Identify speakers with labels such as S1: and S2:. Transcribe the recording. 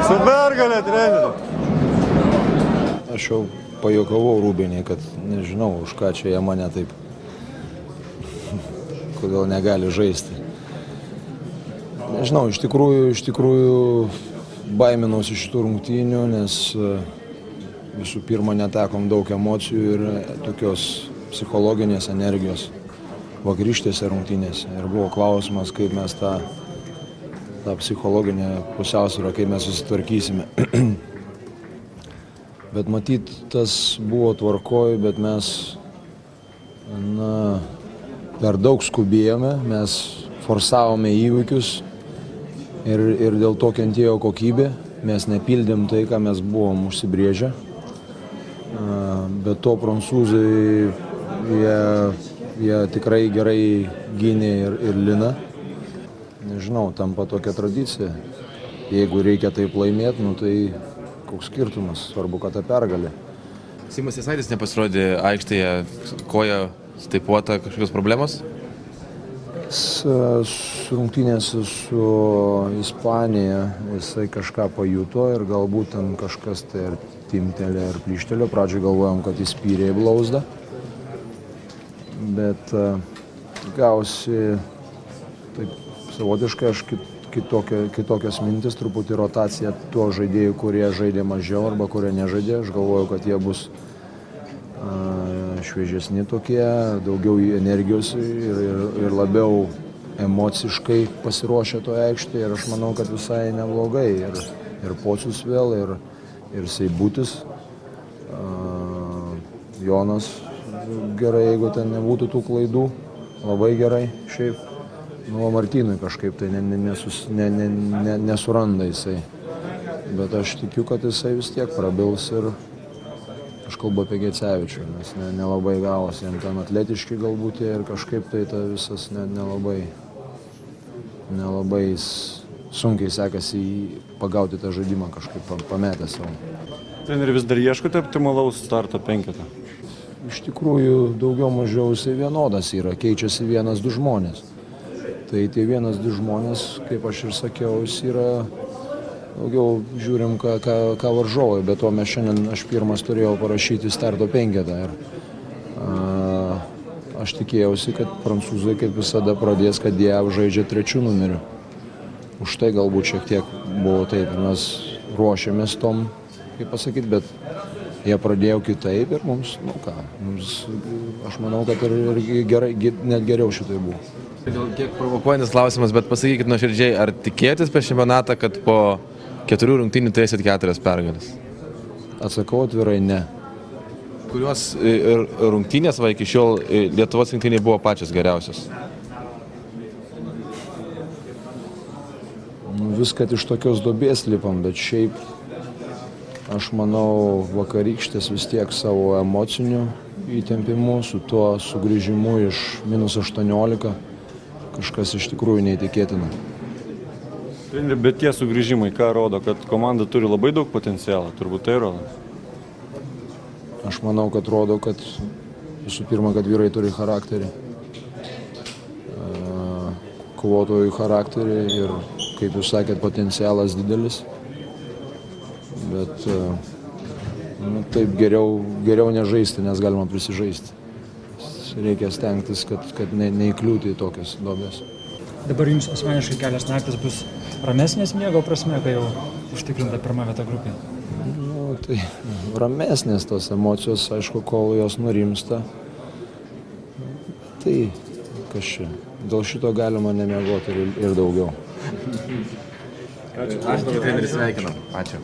S1: Su pergalė, treneri.
S2: Aš jau pajuokavau Rūbinį, kad nežinau, už ką čia jie mane taip, kodėl negali žaisti. Nežinau, iš tikrųjų baiminausi šitų rungtynių, nes visų pirma netekom daug emocijų ir tokios psichologinės energijos vakarykštėse rungtynėse. Ir buvo klausimas, kaip mes tą psichologinę pusiausvyrą, kaip mes susitvarkysime. Bet matyt, tas buvo tvarkoj, bet mes per daug skubėjome, mes forsavome įvykius ir dėl to kentėjo kokybė. Mes nepildėm tai, ką mes buvom užsibrėžę. Bet to prancūzai, jie tikrai gerai gynė ir Lina. Nežinau, tampa tokia tradicija. Jeigu reikia taip laimėti, tai koks skirtumas, svarbu, kad ta pergalė.
S3: Simas Jasaitis nepasirodė aikštėje, koja staipuota, kažkokios problemos?
S2: Rungtynėse su Ispanija jisai kažką pajuto ir galbūt ten kažkas tai ar timtelė ar plyštelio. Pradžioj galvojom, kad jis spyrė į blauzdą, bet gausi taip savotiškai aš kitokias mintis, truputį rotacija tuo žaidėjų, kurie žaidė mažiau arba kurie nežaidė. Aš galvoju, kad jie bus šviežesni tokie, daugiau energijos ir labiau emociškai pasiruošę toje aikštėje. Ir aš manau, kad visai neblogai. Ir Pocius vėl, ir Seibutis. Jonas gerai, jeigu ten nebūtų tų klaidų. Labai gerai šiaip. Martynui kažkaip tai nesuranda jisai. Bet aš tikiu, kad jisai vis tiek prabils ir aš kalbu apie Gecevičių, nes nelabai gavosi, jam ten atletiški galbūt ir kažkaip tai ta visas nelabai sunkiai sekasi pagauti tą žaidimą, kažkaip pametę savo.
S1: Treneri, vis dar ieškote optimalaus starto penketą?
S2: Iš tikrųjų, daugiau mažiau jisai vienodas yra, keičiasi 1-2 žmonės. Tai tie 1-2 žmonės, kaip aš ir sakiau, jis yra daugiau žiūrim, ką varžovai, bet to mes šiandien, aš pirmas turėjau parašyti starto penketą. Aš tikėjausi, kad prancūzai kaip visada pradės, kad jie žaidžia 3 numeriu. Už tai galbūt šiek tiek buvo taip, mes ruošėmės tom, kaip pasakyti, bet jie pradėjo kitaip ir mums, aš manau, kad ir gerai, net geriau šitai buvo.
S3: Kiek provokuojantis klausimas, bet pasakykit nuoširdžiai, ar tikėtis prieš čempionatą, kad po 4 rungtynių turėsit 4 pergalės?
S2: Atsakau atvirai, ne.
S3: Kurios rungtynės iki šiol Lietuvos rinktyniai buvo pačios geriausios?
S2: Viską iš tokios duobės lipam, bet šiaip aš manau vakarykštės vis tiek savo emociniu įtempimu, su tuo sugrįžimu iš -18. Kažkas iš tikrųjų neįtikėtina.
S1: Bet tie sugrįžimai, ką rodo, kad komanda turi labai daug potencialą, turbūt tai rodo?
S2: Aš manau, kad rodo, kad visų pirma, kad vyrai turi charakterį, kovotojų charakterį ir, kaip jūs sakėt, potencialas didelis. Bet taip geriau nežaisti, nes galima prisižaisti. Reikia stengtis, kad neįkliūti į tokias duobės.
S4: Dabar jums asmeniškai kelias naktis bus ramesnės miego prasme, kai jau užtikrinta pirma vieta grupėje?
S2: Tai ramesnės tos emocijos, aišku, kol jos nurimsta. Tai kas čia? Dėl šito galima nemiegoti ir daugiau.
S3: Ačiū, treneris, sveikinam. Ačiū.